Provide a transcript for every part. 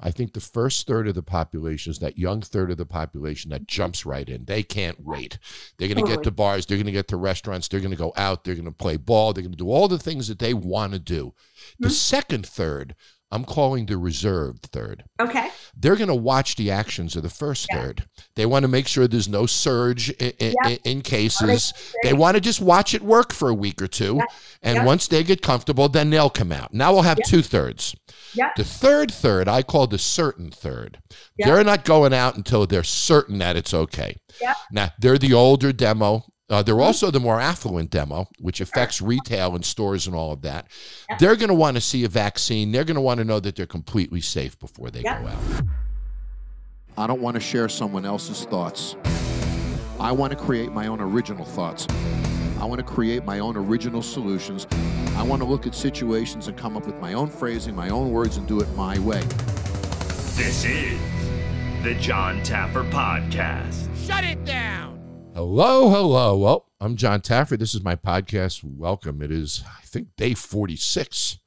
I think the first third of the population is that young third of the population that jumps right in. They can't wait. They're going to get to bars. They're going to get to restaurants. They're going to go out. They're going to play ball. They're going to do all the things that they want to do. The second third, I'm calling the reserved third. Okay. They're going to watch the actions of the first third. They want to make sure there's no surge in cases. They want to just watch it work for a week or two. And once they get comfortable, then they'll come out. Now we'll have two thirds. The third third, I call the certain third. They're not going out until they're certain that it's okay. Now, they're the older demo. They're also the more affluent demo, which affects retail and stores and all of that. They're going to want to see a vaccine. They're going to want to know that they're completely safe before they go out. I don't want to share someone else's thoughts. I want to create my own original thoughts. I want to create my own original solutions. I want to look at situations and come up with my own phrasing, my own words, and do it my way. This is the Jon Taffer Podcast. Shut it down. Hello, hello. Well, I'm Jon Taffer. This is my podcast. Welcome. It is, I think, day 46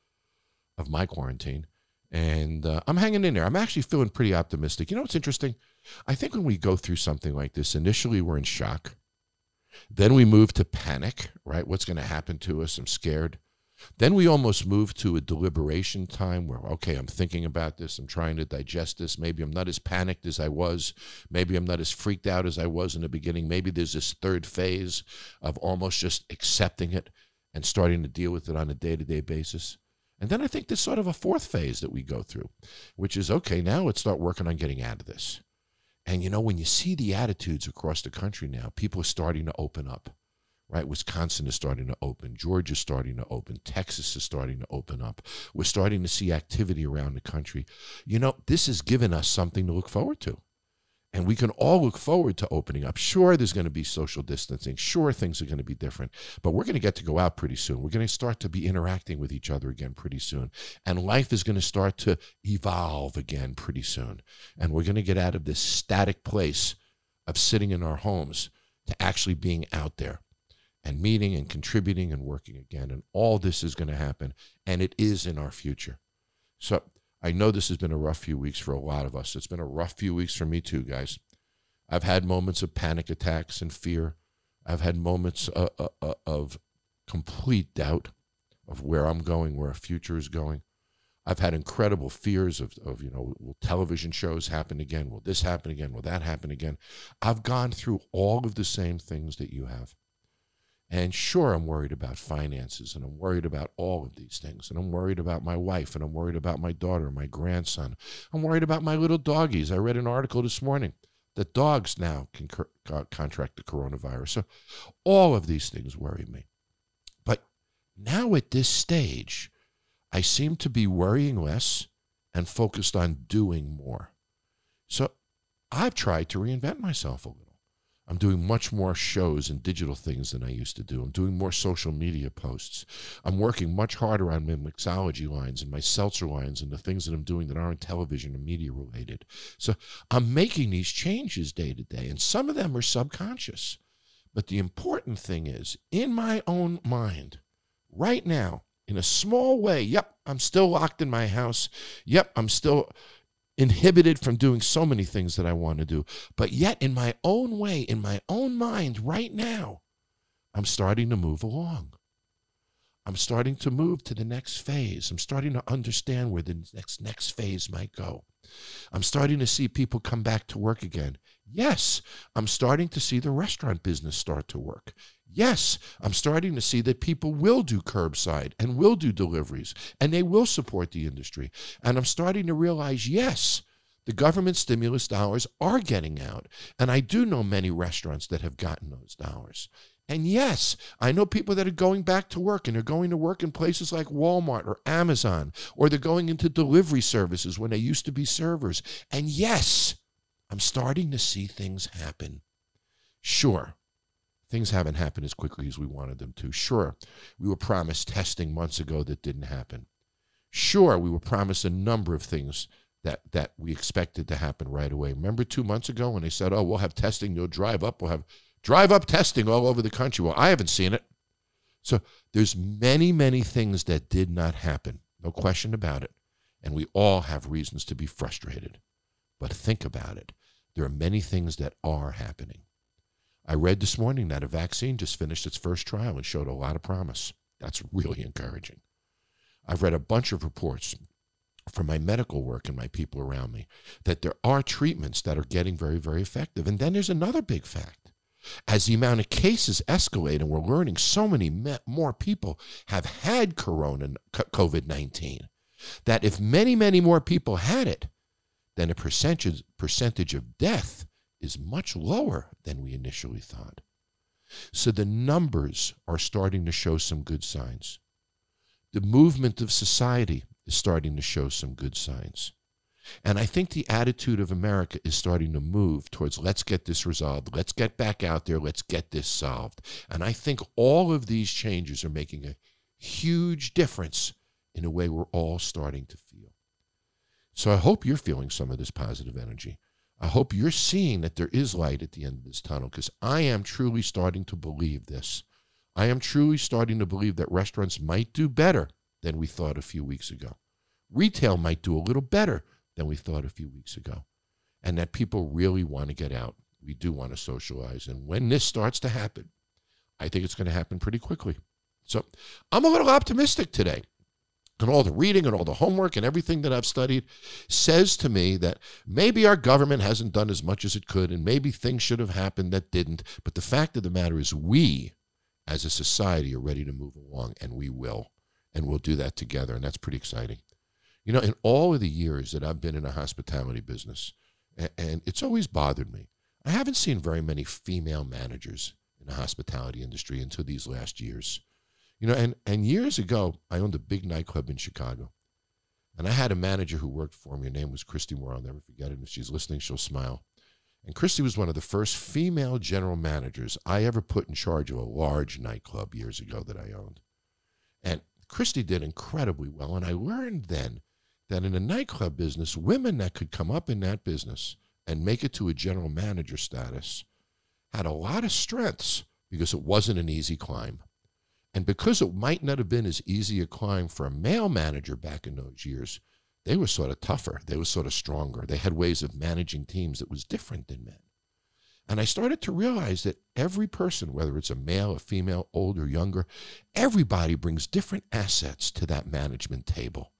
of my quarantine. And I'm hanging in there. I'm actually feeling pretty optimistic. You know what's interesting? I think when we go through something like this, initially we're in shock. Then we move to panic, right? What's going to happen to us? I'm scared. Then we almost move to a deliberation time where, okay, I'm thinking about this. I'm trying to digest this. Maybe I'm not as panicked as I was. Maybe I'm not as freaked out as I was in the beginning. Maybe there's this third phase of almost just accepting it and starting to deal with it on a day-to-day basis. And then I think there's sort of a fourth phase that we go through, which is, okay, now let's start working on getting out of this. And, you know, when you see the attitudes across the country now, people are starting to open up, right? Wisconsin is starting to open. Georgia is starting to open. Texas is starting to open up. We're starting to see activity around the country. You know, this has given us something to look forward to. And we can all look forward to opening up. Sure, there's going to be social distancing. Sure, things are going to be different. But we're going to get to go out pretty soon. We're going to start to be interacting with each other again pretty soon. And life is going to start to evolve again pretty soon. And we're going to get out of this static place of sitting in our homes to actually being out there and meeting and contributing and working again. And all this is going to happen. And it is in our future. So I know this has been a rough few weeks for a lot of us. It's been a rough few weeks for me too, guys. I've had moments of panic attacks and fear. I've had moments of complete doubt of where I'm going, where our future is going. I've had incredible fears of you know, will television shows happen again? Will this happen again? Will that happen again? I've gone through all of the same things that you have. And sure, I'm worried about finances, and I'm worried about all of these things, and I'm worried about my wife, and I'm worried about my daughter, my grandson. I'm worried about my little doggies. I read an article this morning that dogs now can contract the coronavirus. So all of these things worry me. But now at this stage, I seem to be worrying less and focused on doing more. So I've tried to reinvent myself a little. I'm doing much more shows and digital things than I used to do. I'm doing more social media posts. I'm working much harder on my mixology lines and my seltzer lines and the things that I'm doing that aren't television and media related. So I'm making these changes day to day, and some of them are subconscious. But the important thing is, in my own mind, right now, in a small way, yep, I'm still locked in my house. Yep, I'm still inhibited from doing so many things that I want to do. But yet, in my own way, in my own mind right now, I'm starting to move along. I'm starting to move to the next phase. I'm starting to understand where the next phase might go. I'm starting to see people come back to work again. Yes, I'm starting to see the restaurant business start to work. Yes, I'm starting to see that people will do curbside and will do deliveries, and they will support the industry. And I'm starting to realize, yes, the government stimulus dollars are getting out. And I do know many restaurants that have gotten those dollars. And yes, I know people that are going back to work, and they're going to work in places like Walmart or Amazon, or they're going into delivery services when they used to be servers. And yes, I'm starting to see things happen. Sure, things haven't happened as quickly as we wanted them to. Sure, we were promised testing months ago that didn't happen. Sure, we were promised a number of things that we expected to happen right away. Remember 2 months ago when they said, oh, we'll have testing, you'll drive up, we'll have drive-up testing all over the country. Well, I haven't seen it. So there's many, many things that did not happen. No question about it. And we all have reasons to be frustrated. But think about it. There are many things that are happening. I read this morning that a vaccine just finished its first trial and showed a lot of promise. That's really encouraging. I've read a bunch of reports from my medical work and my people around me that there are treatments that are getting very, very effective. And then there's another big fact. As the amount of cases escalate and we're learning so many more people have had COVID-19, that if many, many more people had it, then the percentage of death is much lower than we initially thought. So the numbers are starting to show some good signs. The movement of society is starting to show some good signs. And I think the attitude of America is starting to move towards, let's get this resolved, let's get back out there, let's get this solved. And I think all of these changes are making a huge difference in a way we're all starting to feel. So I hope you're feeling some of this positive energy. I hope you're seeing that there is light at the end of this tunnel, because I am truly starting to believe this. I am truly starting to believe that restaurants might do better than we thought a few weeks ago. Retail might do a little better than we thought a few weeks ago. And that people really want to get out. We do want to socialize. And when this starts to happen, I think it's going to happen pretty quickly. So I'm a little optimistic today. And all the reading and all the homework and everything that I've studied says to me that maybe our government hasn't done as much as it could, and maybe things should have happened that didn't. But the fact of the matter is, we as a society are ready to move along, and we will. And we'll do that together, and that's pretty exciting. You know, in all of the years that I've been in a hospitality business, and it's always bothered me, I haven't seen very many female managers in the hospitality industry until these last years. You know, and years ago, I owned a big nightclub in Chicago. And I had a manager who worked for me. Her name was Christy Moore. I'll never forget it. If she's listening, she'll smile. And Christy was one of the first female general managers I ever put in charge of a large nightclub years ago that I owned. And Christy did incredibly well. And I learned then that in the nightclub business, women that could come up in that business and make it to a general manager status had a lot of strengths, because it wasn't an easy climb. And because it might not have been as easy a climb for a male manager back in those years, they were sort of tougher. They were sort of stronger. They had ways of managing teams that was different than men. And I started to realize that every person, whether it's a male, a female, old or younger, everybody brings different assets to that management table.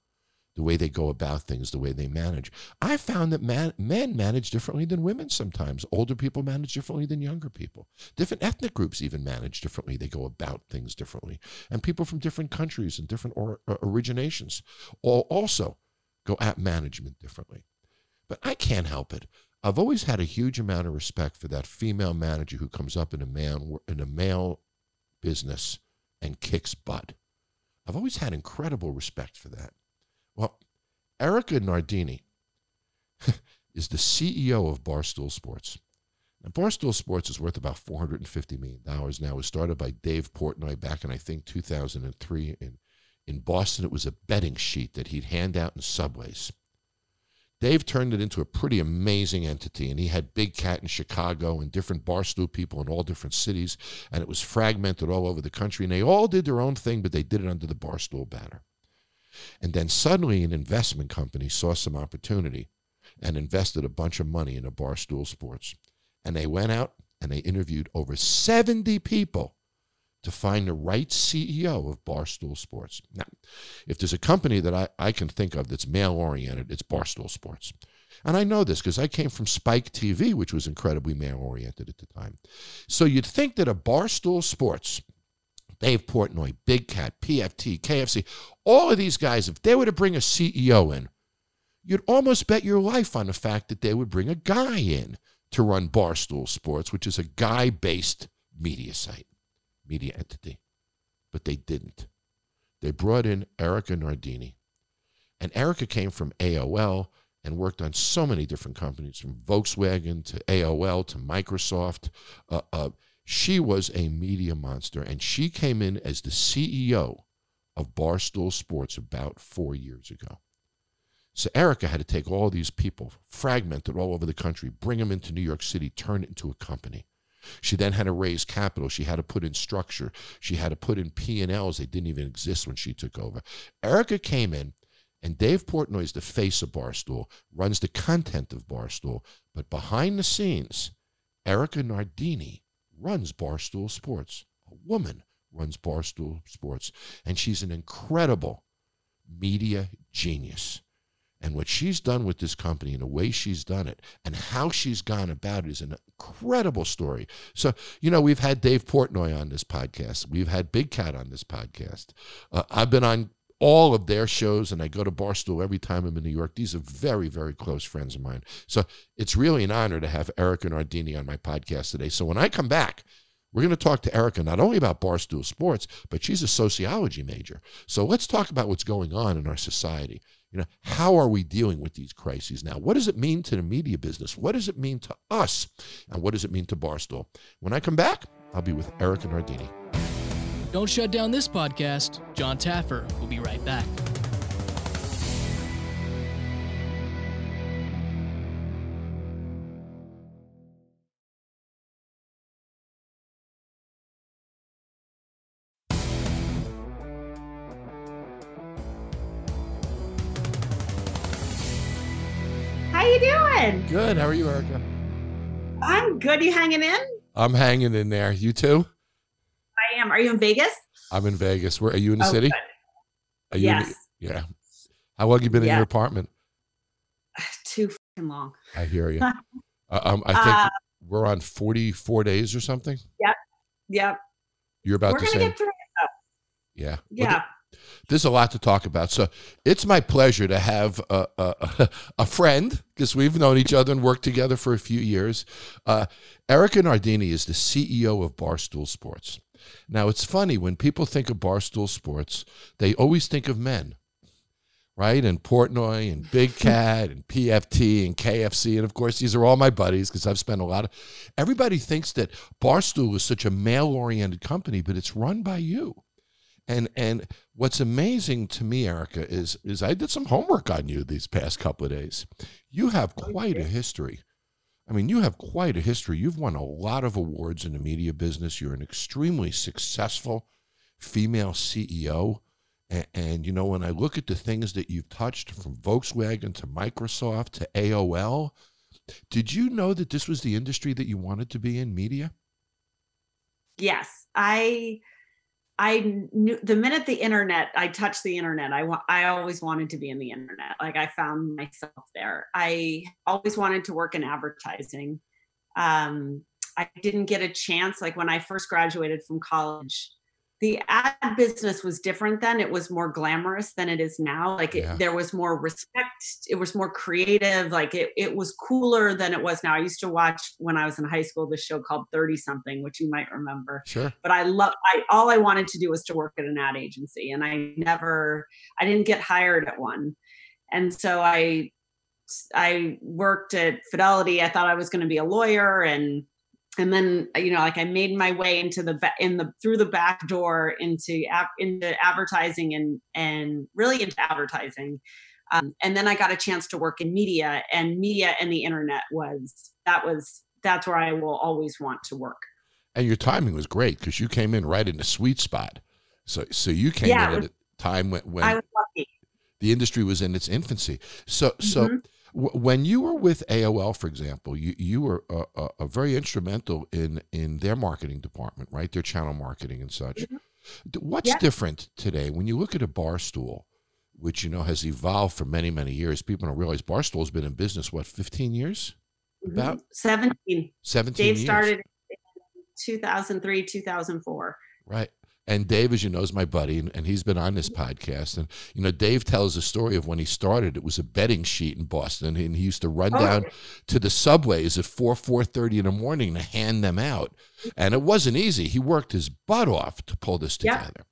The way they go about things, the way they manage. I found that men manage differently than women sometimes. Older people manage differently than younger people. Different ethnic groups even manage differently. They go about things differently. And people from different countries and different originations all also go at management differently. But I can't help it. I've always had a huge amount of respect for that female manager who comes up in a male business and kicks butt. I've always had incredible respect for that. Well, Erika Nardini is the CEO of Barstool Sports. Now, Barstool Sports is worth about $450 million now. It was started by Dave Portnoy back in, I think, 2003. In Boston, it was a betting sheet that he'd hand out in subways. Dave turned it into a pretty amazing entity, and he had Big Cat in Chicago and different Barstool people in all different cities, and it was fragmented all over the country, and they all did their own thing, but they did it under the Barstool banner. And then suddenly an investment company saw some opportunity and invested a bunch of money into Barstool Sports. And they went out and they interviewed over 70 people to find the right CEO of Barstool Sports. Now, if there's a company that I can think of that's male-oriented, it's Barstool Sports. And I know this because I came from Spike TV, which was incredibly male-oriented at the time. So you'd think that a Barstool Sports, Dave Portnoy, Big Cat, PFT, KFC, all of these guys, if they were to bring a CEO in, you'd almost bet your life on the fact that they would bring a guy in to run Barstool Sports, which is a guy-based media entity. But they didn't. They brought in Erika Nardini. And Erika came from AOL and worked on so many different companies, from Volkswagen to AOL to Microsoft. She was a media monster, and she came in as the CEO of Barstool Sports about 4 years ago. So Erika had to take all these people, fragmented all over the country, bring them into New York City, turn it into a company. She then had to raise capital. She had to put in structure. She had to put in P&Ls. They didn't even exist when she took over. Erika came in And Dave Portnoy is the face of Barstool, runs the content of Barstool. But behind the scenes, Erika Nardini runs Barstool Sports. A woman runs Barstool Sports. And she's an incredible media genius. And what she's done with this company and the way she's done it and how she's gone about it is an incredible story. So, we've had Dave Portnoy on this podcast. We've had Big Cat on this podcast. I've been on all of their shows, and I go to Barstool every time I'm in New York. These are very, very close friends of mine. So it's really an honor to have Erika Nardini on my podcast today. So when I come back, we're going to talk to Erika not only about Barstool Sports, but she's a sociology major. So let's talk about what's going on in our society. How are we dealing with these crises now? What does it mean to the media business? What does it mean to us? And what does it mean to Barstool? When I come back, I'll be with Erika Nardini. Don't shut down this podcast. Jon Taffer will be right back. How you doing? Good. How are you, Erika? I'm good. You hanging in? I'm hanging in there. You too? I am. Are you in Vegas? I'm in Vegas. Where are you in the city? Good. Are you yes. Yeah. How long have you been in your apartment? Too fucking long. I hear you. I think we're on 44 days or something. Yep. You're about We're to gonna say. get through it though. Yeah. Yeah. Well, there's a lot to talk about. So it's my pleasure to have a friend, because we've known each other and worked together for a few years. Erika Nardini is the CEO of Barstool Sports. Now, it's funny, when people think of Barstool Sports, they always think of men, right? And Portnoy and Big Cat and PFT and KFC. And, of course, these are all my buddies because I've spent a lot of – everybody thinks that Barstool is such a male-oriented company, but it's run by you. And what's amazing to me, Erika, is I did some homework on you these past couple of days. You have quite a history. I mean, you have quite a history. You've won a lot of awards in the media business. You're an extremely successful female CEO. And when I look at the things that you've touched, from Volkswagen to Microsoft to AOL, did you know that this was the industry that you wanted to be in, media? Yes. I knew the minute I touched the internet, I always wanted to be in the internet. Like, I found myself there. I always wanted to work in advertising. I didn't get a chance. Like, when I first graduated from college, the ad business was different then. It was more glamorous than it is now. Like, there was more respect. It was more creative. Like, it was cooler than it was now. I used to watch, when I was in high school, this show called 30 Something, which you might remember. Sure. But all I wanted to do was to work at an ad agency. And I didn't get hired at one. And so I worked at Fidelity. I thought I was going to be a lawyer, and then, I made my way through the back door into advertising and really into advertising. And then I got a chance to work in media and the internet that's where I will always want to work. And your timing was great, because you came in right in the sweet spot. So you came in at a time when I was lucky. The industry was in its infancy. So when you were with AOL, for example, you were very instrumental in their marketing department, right? Their channel marketing and such. Mm-hmm. What's different today when you look at a Barstool, which has evolved for many, many years? People don't realize Barstool's been in business, 15 years? About 17. 17 Dave years. started in 2003, 2004. Right. And Dave, as you know, is my buddy, and he's been on this podcast. And, Dave tells a story of when he started. It was a betting sheet in Boston, and he used to run down to the subways at 4:30 in the morning to hand them out. And it wasn't easy. He worked his butt off to pull this together.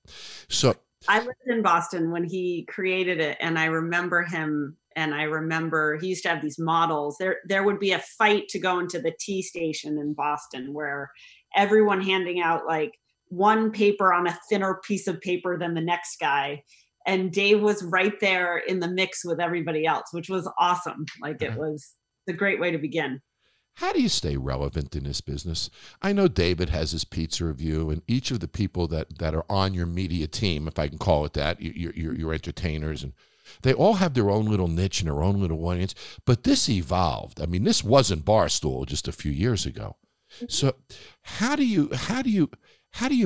So I lived in Boston when he created it, and I remember him. And I remember he used to have these models. There would be a fight to go into the T station in Boston, where everyone handing out like one paper on a thinner piece of paper than the next guy. And Dave was right there in the mix with everybody else, which was awesome. Like, it was a great way to begin. How do you stay relevant in this business? I know David has his pizza review, and each of the people that are on your media team, if I can call it that, your entertainers, and They all have their own little niche and their own little audience, but this evolved. I mean, this wasn't Barstool just a few years ago. So how do you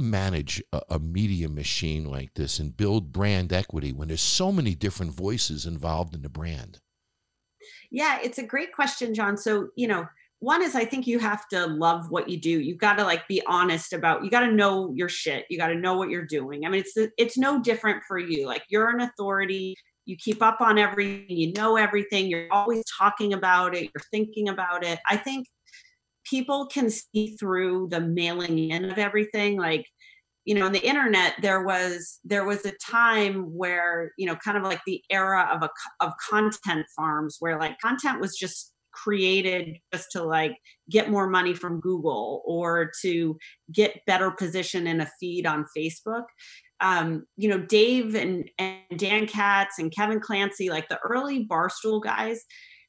manage a media machine like this and build brand equity when there's so many different voices involved in the brand? Yeah, it's a great question, John. So, one is I think you have to love what you do. You've got to be honest about, you got to know your shit. You got to know what you're doing. I mean, it's no different for you. Like, you're an authority. You keep up on everything. You know everything. You're always talking about it. You're thinking about it. I think people can see through the mailing in of everything. Like, on the internet, there was a time where, kind of like the era of content farms, where content was just created just to get more money from Google or to get better position in a feed on Facebook. Dave and Dan Katz and Kevin Clancy, the early Barstool guys.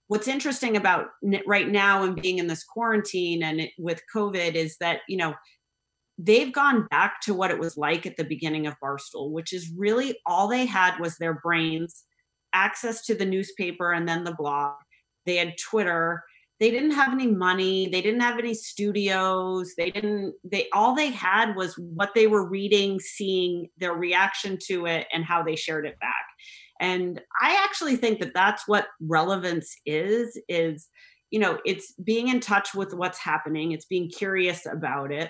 What's interesting about right now and being in this quarantine and with COVID is that, they've gone back to what it was like at the beginning of Barstool, which is really all they had was their brains, access to the newspaper and then the blog. They had Twitter. They didn't have any money. They didn't have any studios. All they had was what they were reading, seeing, their reaction to it, and how they shared it back. And I actually think that that's what relevance is, it's being in touch with what's happening. It's being curious about it.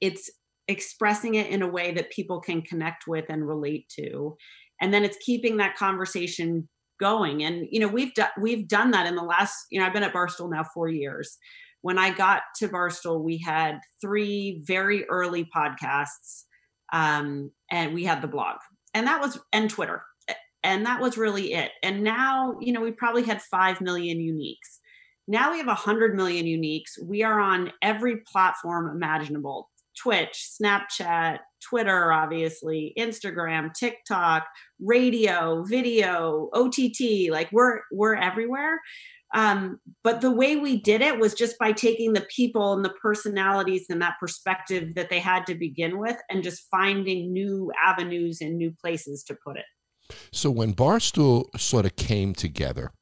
It's expressing it in a way that people can connect with and relate to. And then it's keeping that conversation going. And, we've done that in the last, I've been at Barstool now 4 years. When I got to Barstool, we had 3 very early podcasts, and we had the blog and Twitter. And that was really it. And now, we probably had 5 million uniques. Now we have 100 million uniques. We are on every platform imaginable: Twitch, Snapchat, Twitter, obviously, Instagram, TikTok, radio, video, OTT. We're everywhere. But the way we did it was just by taking the people and the personalities and that perspective that they had to begin with and just finding new avenues and new places to put it. So when Barstool sort of came together,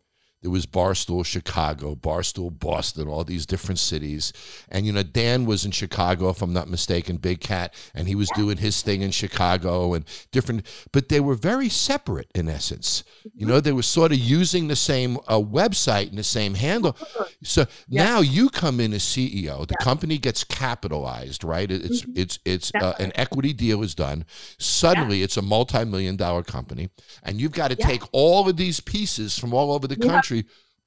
there was Barstool Chicago, Barstool Boston, all these different cities. And, Dan was in Chicago, if I'm not mistaken, Big Cat, and he was doing his thing in Chicago and different, but they were very separate in essence. They were sort of using the same website and the same handle. So now you come in as CEO, the company gets capitalized, right? It's an equity deal is done. Suddenly it's a multi-million-dollar company, and you've got to take all of these pieces from all over the country,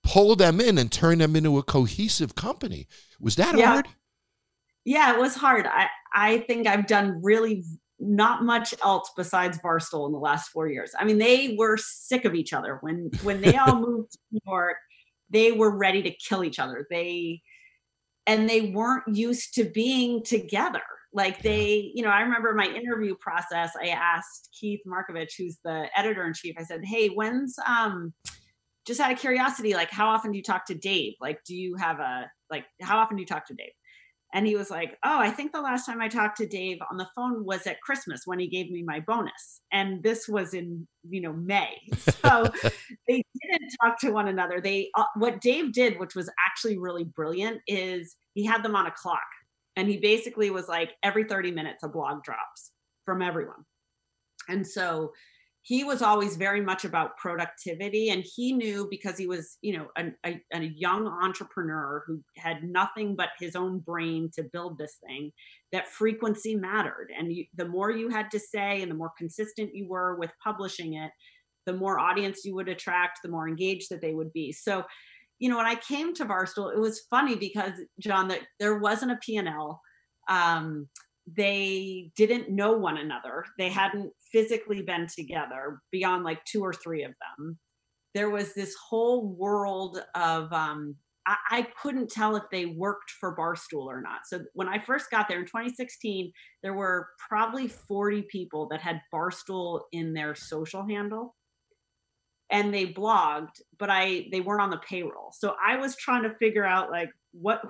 pull them in and turn them into a cohesive company. Was that hard? Yeah, it was hard. I think I've done really not much else besides Barstool in the last 4 years. I mean, they were sick of each other. When they all moved to New York, they were ready to kill each other. They weren't used to being together. I remember my interview process, I asked Keith Markovich, who's the editor-in-chief, I said, hey, when's, just out of curiosity, how often do you talk to Dave? How often do you talk to Dave? And he was like, oh, I think the last time I talked to Dave on the phone was at Christmas when he gave me my bonus. And this was in, May. So they didn't talk to one another. What Dave did, which was actually really brilliant, is he had them on a clock. And he basically was like, every 30 minutes, a blog drops from everyone. And so he was always very much about productivity. And he knew, because he was, a young entrepreneur who had nothing but his own brain to build this thing, that frequency mattered. And the more you had to say and the more consistent you were with publishing it, the more audience you would attract, the more engaged that they would be. So, when I came to Barstool, it was funny because, John, that there wasn't a P&L. They didn't know one another. They hadn't physically been together beyond 2 or 3 of them. There was this whole world of, I couldn't tell if they worked for Barstool or not. So when I first got there in 2016, there were probably 40 people that had Barstool in their social handle. And they blogged, but they weren't on the payroll. So I was trying to figure out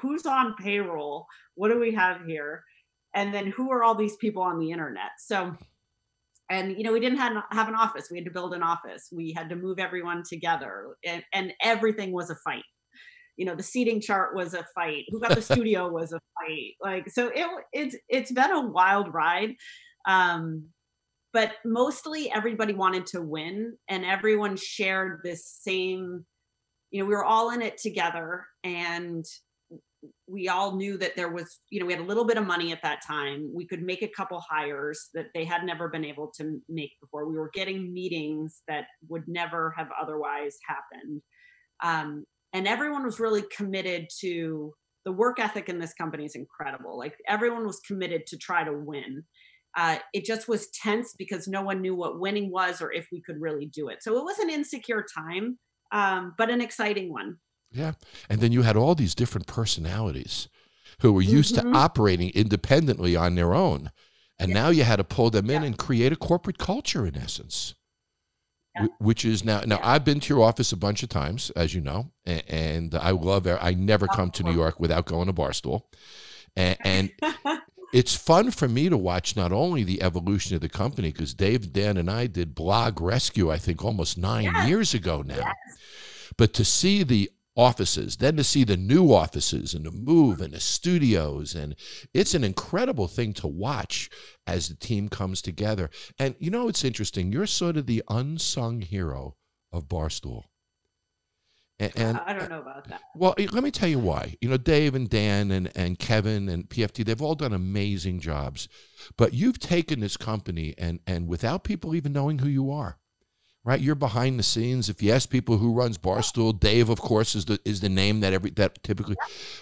who's on payroll? What do we have here? And then who are all these people on the internet? So And, we didn't have an office. We had to build an office. We had to move everyone together, and everything was a fight. The seating chart was a fight. Who got the studio was a fight. So it's been a wild ride. But mostly everybody wanted to win, and everyone shared this same, we were all in it together, and we all knew that there was, we had a little bit of money at that time. We could make a couple hires that they had never been able to make before. We were getting meetings that would never have otherwise happened. And everyone was really committed to the work ethic in this company is incredible. Like, everyone was committed to try to win. It just was tense because no one knew what winning was or if we could really do it. So it was an insecure time, but an exciting one. Yeah. And then you had all these different personalities who were used to operating independently on their own. And now you had to pull them in and create a corporate culture, in essence. Which is now I've been to your office a bunch of times, as you know, and I love it. I never come to New York without going to Barstool. And it's fun for me to watch not only the evolution of the company, because Dave, Dan, and I did Blog Rescue, I think almost 9 years ago now, but to see the offices, then to see the new offices and the move and the studios, and it's an incredible thing to watch as the team comes together. And it's interesting, you're sort of the unsung hero of Barstool. And I don't know about that. Well, let me tell you why. Dave and Dan and Kevin and PFT, they've all done amazing jobs, but you've taken this company and without people even knowing who you are. Right, you're behind the scenes. If you ask people who runs Barstool, Dave, of course, is the name that typically,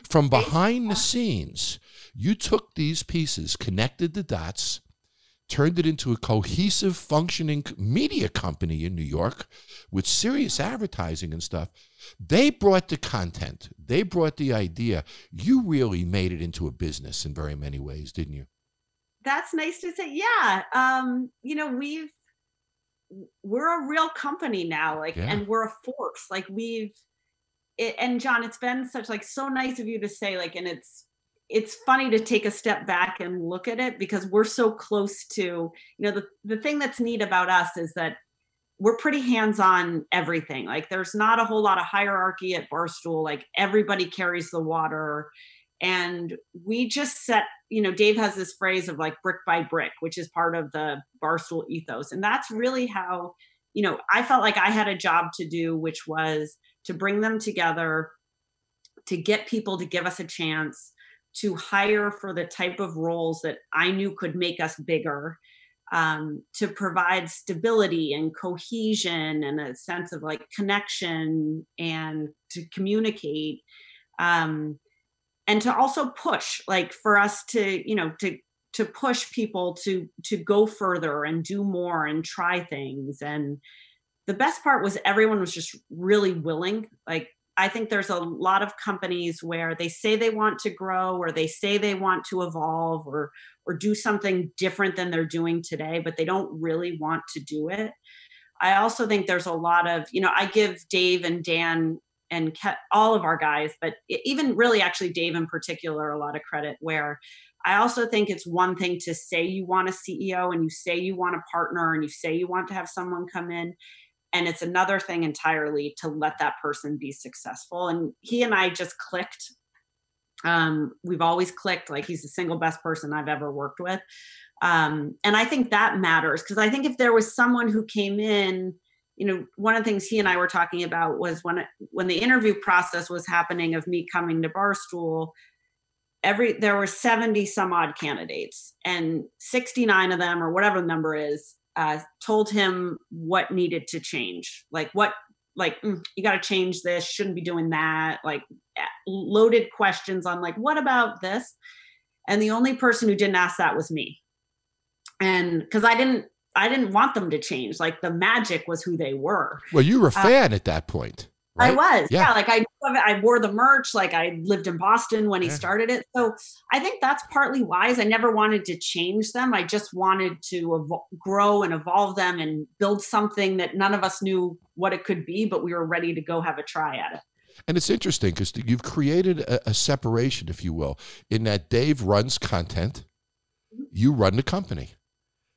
from behind the scenes, you took these pieces, connected the dots, turned it into a cohesive, functioning media company in New York with serious advertising and stuff. They brought the content. They brought the idea. You really made it into a business in very many ways, didn't you? That's nice to say. Yeah. We're a real company now, and we're a force. And Jon, it's been so nice of you to say, and it's funny to take a step back and look at it, because we're so close to, the thing that's neat about us is that we're pretty hands-on everything. There's not a whole lot of hierarchy at Barstool. Everybody carries the water. And we just set, Dave has this phrase of brick by brick, which is part of the Barstool ethos. And that's really how, I felt like I had a job to do, which was to bring them together, to get people to give us a chance, to hire for the type of roles that I knew could make us bigger, to provide stability and cohesion and a sense of connection, and to communicate. And to also push, for us to, to push people to go further and do more and try things. And the best part was everyone was just really willing. I think there's a lot of companies where they say they want to grow, or they say they want to evolve, or do something different than they're doing today, but they don't really want to do it. I also think there's a lot of, I give Dave and Dan and all of our guys, but even really actually Dave in particular, a lot of credit, where I also think it's one thing to say you want a CEO and you say you want a partner and you say you want to have someone come in. And it's another thing entirely to let that person be successful. And he and I just clicked. We've always clicked. He's the single best person I've ever worked with. And I think that matters, because I think if there was someone who came in, one of the things he and I were talking about was when the interview process was happening of me coming to Barstool, there were 70 some odd candidates, and 69 of them, or whatever the number is, told him what needed to change. You got to change this, shouldn't be doing that. Loaded questions on what about this? And the only person who didn't ask that was me. And because I didn't want them to change. The magic was who they were. Well, you were a fan at that point. Right? I was. Yeah. I wore the merch. I lived in Boston when he started it. So I think that's partly wise. I never wanted to change them. I just wanted to grow and evolve them and build something that none of us knew what it could be, but we were ready to go have a try at it. And it's interesting because you've created a separation, if you will, in that Dave runs content, you run the company.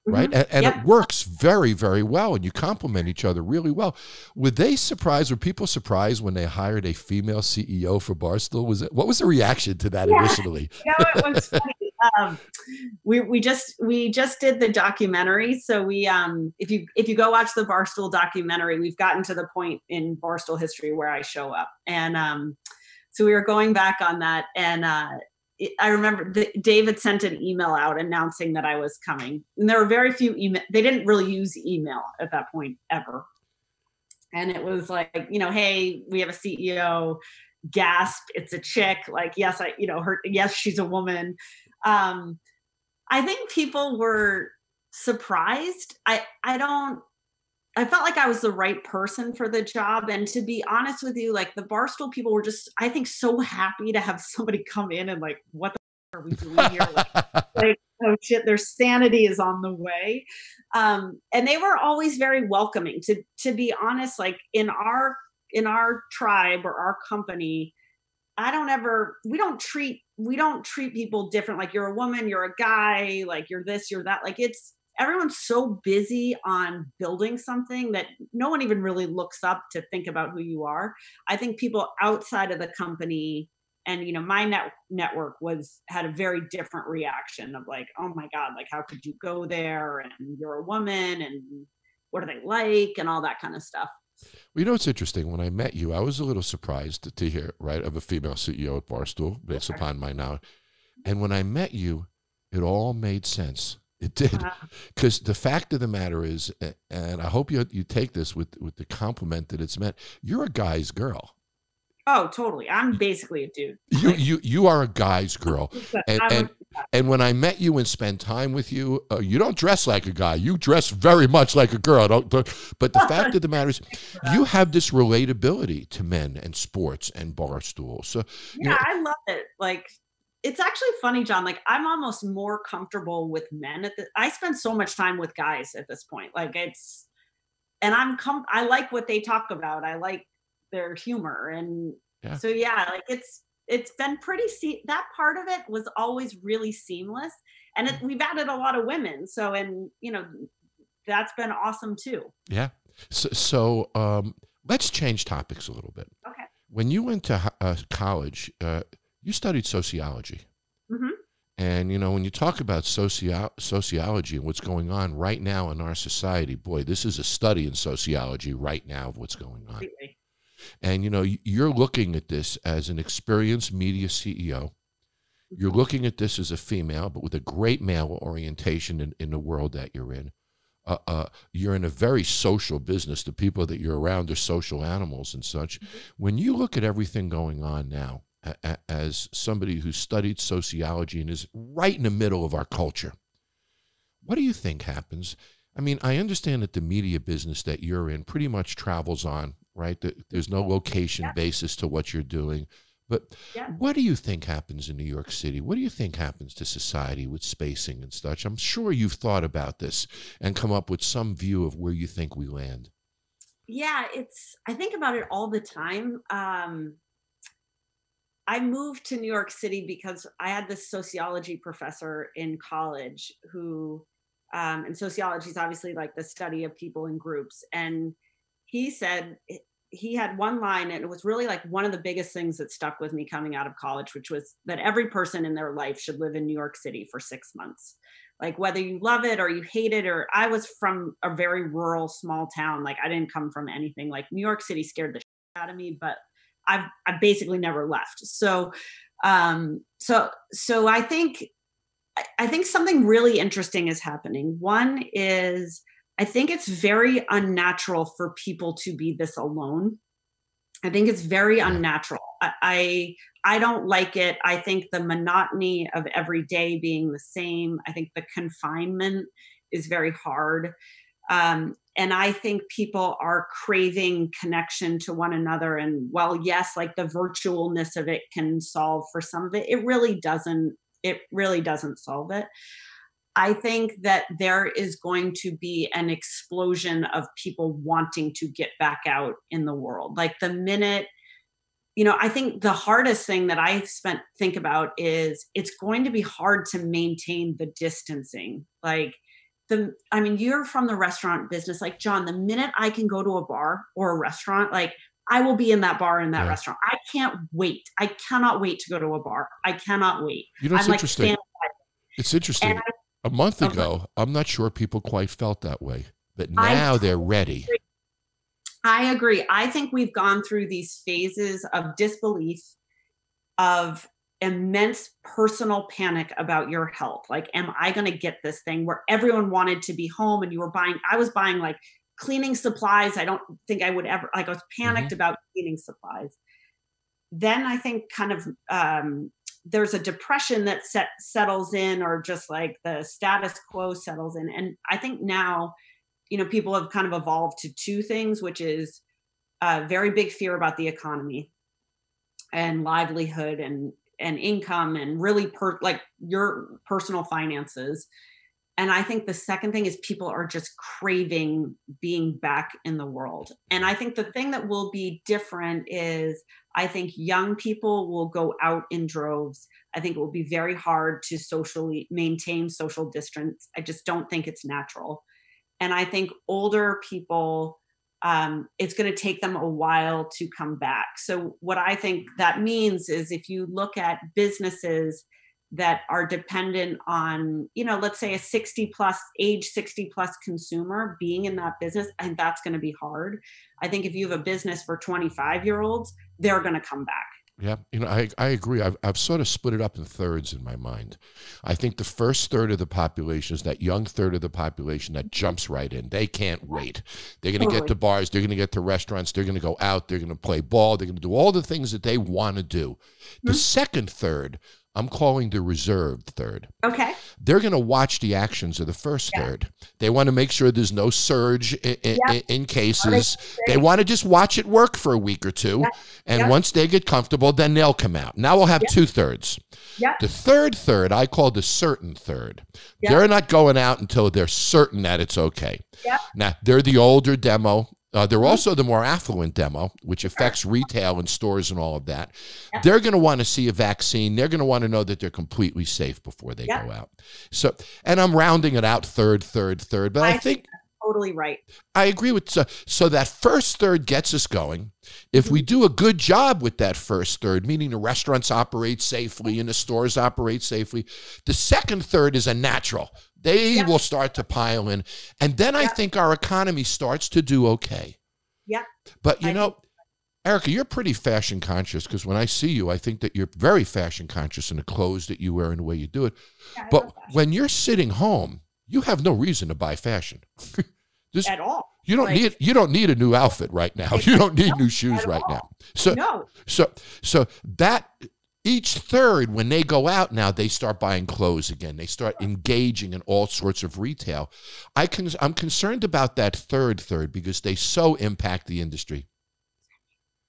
right? And it works very, very well, and you complement each other really well. Were people surprised when they hired a female CEO for Barstool? What was the reaction to that initially? It was funny. We just did the documentary. So if you go watch the Barstool documentary, we've gotten to the point in Barstool history where I show up. And so we were going back on that, and I remember David sent an email out announcing that I was coming. And there were very few email. They didn't really use email at that point ever. And it was like, hey, we have a CEO, gasp, it's a chick. Like, yes, yes, she's a woman. I think people were surprised. I felt like I was the right person for the job. And to be honest with you, like the Barstool people were just, I think, so happy to have somebody come in and like, what the are we doing here? Like, oh shit, their sanity is on the way. And they were always very welcoming. To be honest, like in our tribe or our company, we don't treat people different. Like you're a woman, you're a guy, like you're this, you're that. Like everyone's so busy on building something that no one even really looks up to think about who you are. I think people outside of the company and, my network had a very different reaction of like, oh my God, like, how could you go there? And you're a woman and what are they like? And all that kind of stuff. Well, it's interesting. When I met you, I was a little surprised to hear, right, of a female CEO at Barstool based upon my knowledge. And when I met you, it all made sense. It did, because the fact of the matter is, and I hope you take this with the compliment that it's meant. You're a guy's girl. Oh, totally. I'm basically a dude. You are a guy's girl, and when I met you and spent time with you, you don't dress like a guy. You dress very much like a girl. But the fact of the matter is, you have this relatability to men and sports and Barstool. So I love it. Like. It's actually funny, John, like I'm almost more comfortable with men I spend so much time with guys at this point. Like I like what they talk about. I like their humor. And so, like it's been that part of it was always really seamless. And we've added a lot of women. So, that's been awesome too. Yeah. So let's change topics a little bit. Okay. When you went to college, you studied sociology. Mm-hmm. And, when you talk about sociology and what's going on right now in our society, boy, this is a study in sociology right now of what's going on. Completely. And, you're looking at this as an experienced media CEO. You're looking at this as a female, but with a great male orientation in the world that you're in. You're in a very social business. The people that you're around are social animals and such. Mm-hmm. When you look at everything going on now, as somebody who studied sociology and is right in the middle of our culture, what do you think happens? I mean, I understand that the media business that you're in pretty much travels on, right? There's no location basis to what you're doing. But what do you think happens in New York City? What do you think happens to society with spacing and such? I'm sure you've thought about this and come up with some view of where you think we land. Yeah, I think about it all the time. I moved to New York City because I had this sociology professor in college who, and sociology is obviously like the study of people in groups. And he said, he had one line, and it was really like one of the biggest things that stuck with me coming out of college, which was that every person in their life should live in New York City for 6 months. Like whether you love it or you hate it, or I was from a very rural, small town. Like I didn't come from anything. Like New York City scared the shit out of me, but I basically never left. So I think something really interesting is happening. One is, I think it's very unnatural for people to be this alone. I think it's very unnatural. I don't like it. I think the monotony of every day being the same. I think the confinement is very hard. And I think people are craving connection to one another. And while, yes, like the virtualness of it can solve for some of it, it really doesn't solve it. I think that there is going to be an explosion of people wanting to get back out in the world. Like the minute, I think the hardest thing that I think about is it's going to be hard to maintain the distancing. Like you're from the restaurant business. Like, John, the minute I can go to a bar or a restaurant, like, I will be in that bar, in that restaurant. I can't wait. I cannot wait to go to a bar. I cannot wait. You know, it's interesting. Like, it's interesting. A month ago, I'm not sure people quite felt that way, but now they're ready. I agree. I think we've gone through these phases of disbelief, of immense personal panic about your health. Like, am I going to get this thing, where everyone wanted to be home and I was buying like cleaning supplies. I don't think I would ever, like, I was panicked about cleaning supplies. Then I think kind of, there's a depression that settles in, or just like the status quo settles in. And I think now, people have kind of evolved to two things, which is a very big fear about the economy and livelihood and income, and really like your personal finances. And I think the second thing is people are just craving being back in the world. And I think the thing that will be different is, I think young people will go out in droves. I think it will be very hard to socially maintain social distance. I just don't think it's natural. And I think older people, it's going to take them a while to come back. So what I think that means is, if you look at businesses that are dependent on, let's say a 60 plus consumer being in that business, I think that's going to be hard. I think if you have a business for 25-year-olds, they're going to come back. Yeah, I agree. I've sort of split it up in thirds in my mind. I think the first third of the population is that young third of the population that jumps right in. They can't wait. They're going to get to bars. They're going to get to restaurants. They're going to go out. They're going to play ball. They're going to do all the things that they want to do. The second third, I'm calling the reserved third. Okay. They're going to watch the actions of the first third. They want to make sure there's no surge in cases. They want to just watch it work for a week or two. And once they get comfortable, then they'll come out. Now we'll have 2/3. The third third, I call the certain third. They're not going out until they're certain that it's okay. Now, they're the older demo. They're also the more affluent demo, which affects retail and stores and all of that. They're going to want to see a vaccine. They're going to want to know that they're completely safe before they go out. So, and I'm rounding it out third, but I think totally right. I agree with, so that first third gets us going. If we do a good job with that first third, meaning the restaurants operate safely and the stores operate safely, the second third is a natural. They will start to pile in. And then I think our economy starts to do okay. But, Erika, you're pretty fashion conscious, because when I see you, I think that you're very fashion conscious in the clothes that you wear and the way you do it. But when you're sitting home, you have no reason to buy fashion. At all. You don't need a new outfit right now. You don't need new shoes right now. So that each third, when they go out now, they start buying clothes again. They start engaging in all sorts of retail. I'm concerned about that third because they so impact the industry.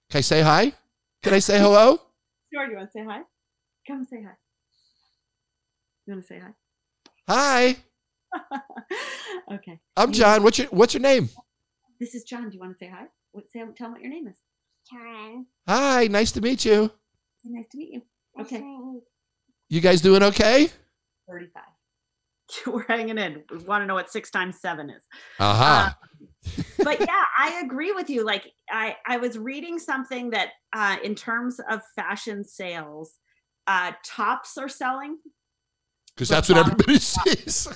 Can I say hi? Can I say hello? Sure. You want to say hi? Come say hi. You want to say hi? Hi. Okay. I'm John. What's your name? This is John. Do you want to say hi? Tell them what your name is. John. Hi. Nice to meet you. Nice to meet you. Okay. You guys doing okay? 35. We're hanging in. We want to know what 6 times 7 is. But yeah, I agree with you. Like, I was reading something that in terms of fashion sales, tops are selling. Because that's what everybody sees.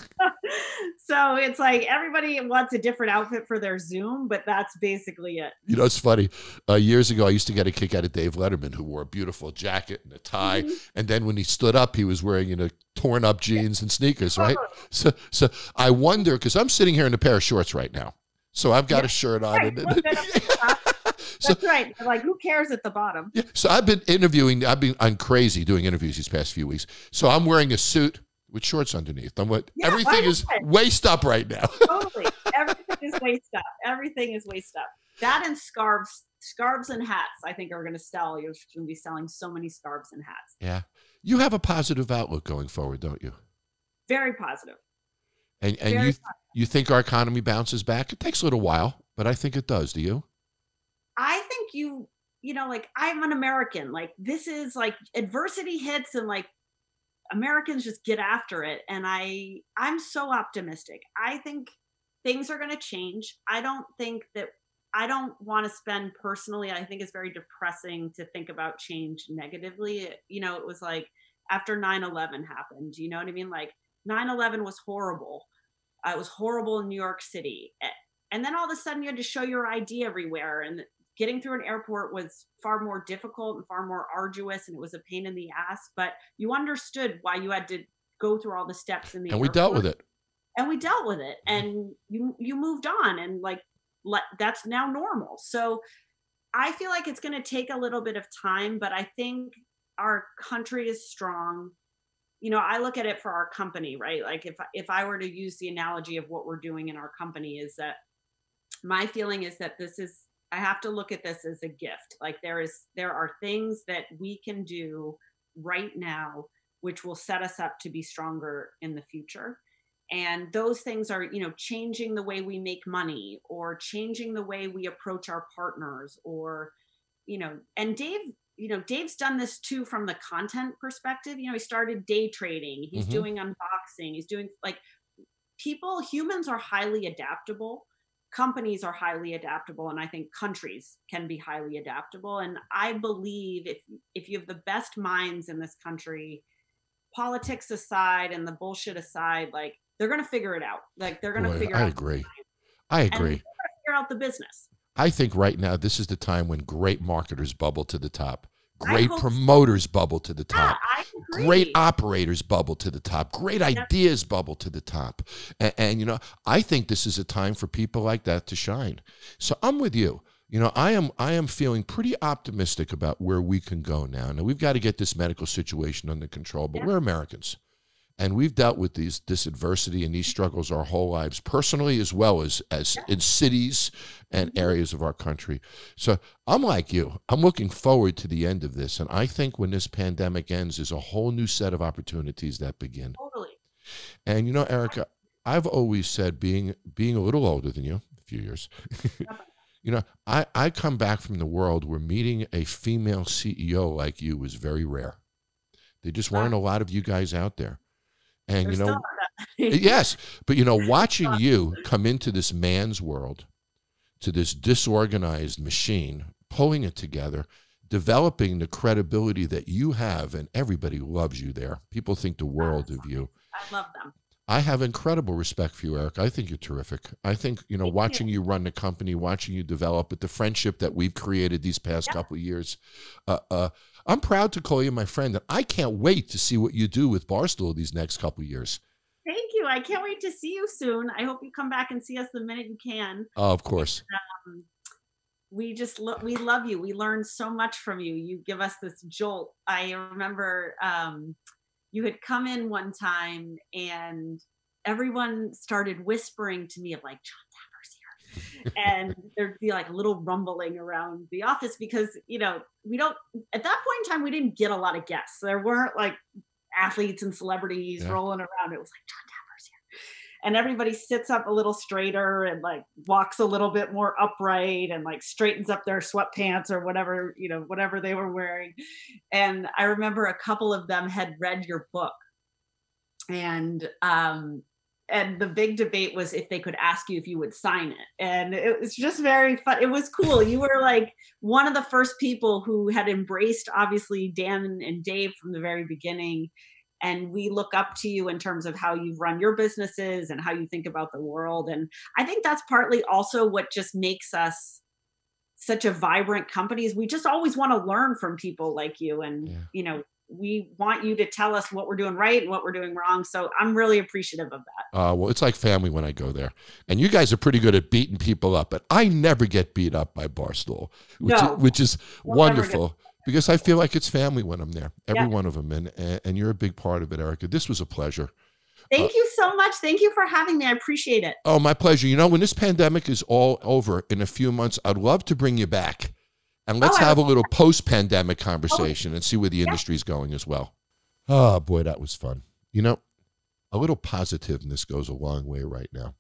So it's like everybody wants a different outfit for their Zoom, but that's basically it. It's funny. Years ago, I used to get a kick out of Dave Letterman, who wore a beautiful jacket and a tie. And then when he stood up, he was wearing torn up jeans and sneakers, right? So I wonder, because I'm sitting here in a pair of shorts right now. So I've got a shirt on. Right. That's right. Like, who cares at the bottom? Yeah. So I'm crazy doing interviews these past few weeks. So I'm wearing a suit with shorts underneath. Everything is waist up right now. Totally. Everything is waist up. Everything is waist up. That and scarves and hats, I think, are going to sell. You're going to be selling so many scarves and hats. Yeah. You have a positive outlook going forward, don't you? Very positive. And you think our economy bounces back? It takes a little while, but I think it does. Do you? I think like, I'm an American. Like, this is like adversity hits, and like, Americans just get after it. And I'm so optimistic. I think things are going to change. I don't want to spend personally. I think it's very depressing to think about change negatively. You know, it was like after 9/11 happened, you know what I mean? Like 9/11 was horrible. It was horrible in New York City. And then all of a sudden you had to show your ID everywhere. And getting through an airport was far more difficult and far more arduous. And it was a pain in the ass, but you understood why you had to go through all the steps in the And airport. we dealt with it. And we dealt with it. And you moved on, and like that's now normal. So I feel like it's going to take a little bit of time, but I think our country is strong. You know, I look at it for our company, right? Like if I were to use the analogy of what we're doing in our company, is that my feeling is that I have to look at this as a gift. Like there are things that we can do right now, which will set us up to be stronger in the future. And those things are, you know, changing the way we make money, or changing the way we approach our partners, or, you know, and Dave's done this too from the content perspective. You know, he started day trading. He's doing unboxing. He's doing humans are highly adaptable. Companies are highly adaptable. And I think countries can be highly adaptable. And I believe if you have the best minds in this country, politics aside and the bullshit aside, like they're going to figure it out. Like they're going to figure out. I agree. I agree. And they're going to figure out the business. I think right now this is the time when great marketers bubble to the top. Great promoters bubble to the top. I agree. Great operators bubble to the top. Great ideas bubble to the top. And, you know, I think this is a time for people like that to shine. So I'm with you. You know, I am feeling pretty optimistic about where we can go now. Now, we've got to get this medical situation under control, but we're Americans. And we've dealt with this adversity and these struggles our whole lives, personally as well as in cities and areas of our country. So I'm like you. I'm looking forward to the end of this. And I think when this pandemic ends, there's a whole new set of opportunities that begin. Totally. And, you know, Erika, I've always said, being a little older than you, a few years, you know, I come back from the world where meeting a female CEO like you was very rare. There just weren't a lot of you guys out there. And, you know, yes, but, you know, watching you come into this man's world, to this disorganized machine, pulling it together, developing the credibility that you have, and everybody loves you there. People think the world of you. I love them. I have incredible respect for you, Eric. I think you're terrific. I think, you know, watching you run the company, watching you develop, but the friendship that we've created these past couple of years, I'm proud to call you my friend, and I can't wait to see what you do with Barstool these next couple of years. Thank you. I can't wait to see you soon. I hope you come back and see us the minute you can. Oh, of course. And, we love you. We learn so much from you. You give us this jolt. I remember you had come in one time and everyone started whispering to me of like, Jon Taffer's here. And there'd be like a little rumbling around the office because, you know, at that point in time, we didn't get a lot of guests. There weren't like athletes and celebrities rolling around. It was like, Jon Taffer's here. And everybody sits up a little straighter and like walks a little bit more upright and like straightens up their sweatpants or whatever, you know, whatever they were wearing. And I remember a couple of them had read your book. And the big debate was if they could ask you if you would sign it. And it was just very fun. It was cool. You were like one of the first people who had embraced, obviously, Dan and Dave from the very beginning. And we look up to you in terms of how you run your businesses and how you think about the world. And I think that's partly also what just makes us such a vibrant company is we just always want to learn from people like you. And, you know, we want you to tell us what we're doing right and what we're doing wrong. So I'm really appreciative of that. Well, it's like family when I go there. And you guys are pretty good at beating people up, but I never get beat up by Barstool, which is wonderful. Because I feel like it's family when I'm there, every one of them. And you're a big part of it, Erika. This was a pleasure. Thank you so much. Thank you for having me. I appreciate it. Oh, my pleasure. You know, when this pandemic is all over in a few months, I'd love to bring you back. And let's have a little post-pandemic conversation and see where the industry's going as well. Oh, boy, that was fun. You know, a little positiveness goes a long way right now.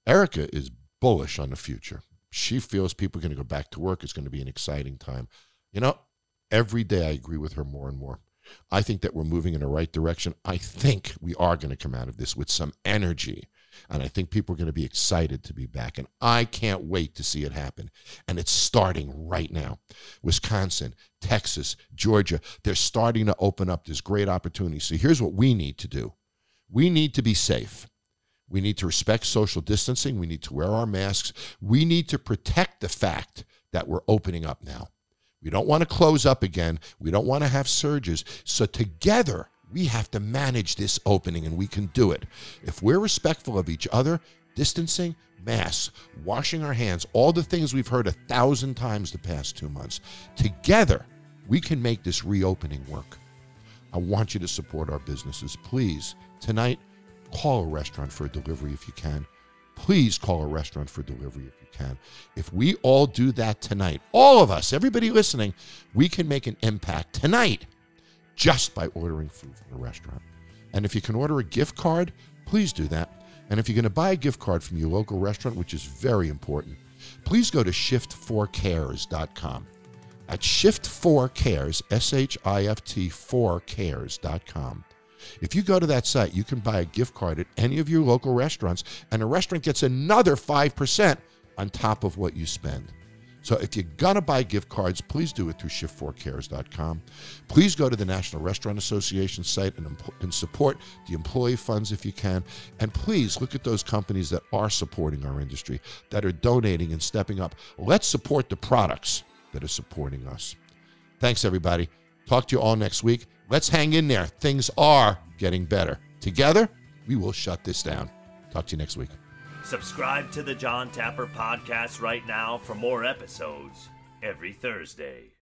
Erika is bullish on the future. She feels people are going to go back to work. It's going to be an exciting time. You know, every day I agree with her more and more. I think that we're moving in the right direction. I think we are going to come out of this with some energy. And I think people are going to be excited to be back. And I can't wait to see it happen. And it's starting right now. Wisconsin, Texas, Georgia, they're starting to open up this great opportunity. So here's what we need to do. We need to be safe. We need to respect social distancing. We need to wear our masks. We need to protect the fact that we're opening up now. We don't want to close up again. We don't want to have surges. So together, we have to manage this opening, and we can do it. If we're respectful of each other, distancing, masks, washing our hands, all the things we've heard 1,000 times the past 2 months, together, we can make this reopening work. I want you to support our businesses. Please, tonight, call a restaurant for a delivery if you can. Please call a restaurant for delivery if you can. If we all do that tonight, all of us, everybody listening, we can make an impact tonight just by ordering food from the restaurant. And if you can order a gift card, please do that. And if you're going to buy a gift card from your local restaurant, which is very important, please go to shift4cares.com. At Shift4Cares, SHIFT 4cares.com. If you go to that site, you can buy a gift card at any of your local restaurants, and the restaurant gets another 5% on top of what you spend. So if you're going to buy gift cards, please do it through shift4cares.com. Please go to the National Restaurant Association site and support the employee funds if you can. And please look at those companies that are supporting our industry, that are donating and stepping up. Let's support the products that are supporting us. Thanks, everybody. Talk to you all next week. Let's hang in there. Things are getting better. Together, we will shut this down. Talk to you next week. Subscribe to the Jon Taffer Podcast right now for more episodes every Thursday.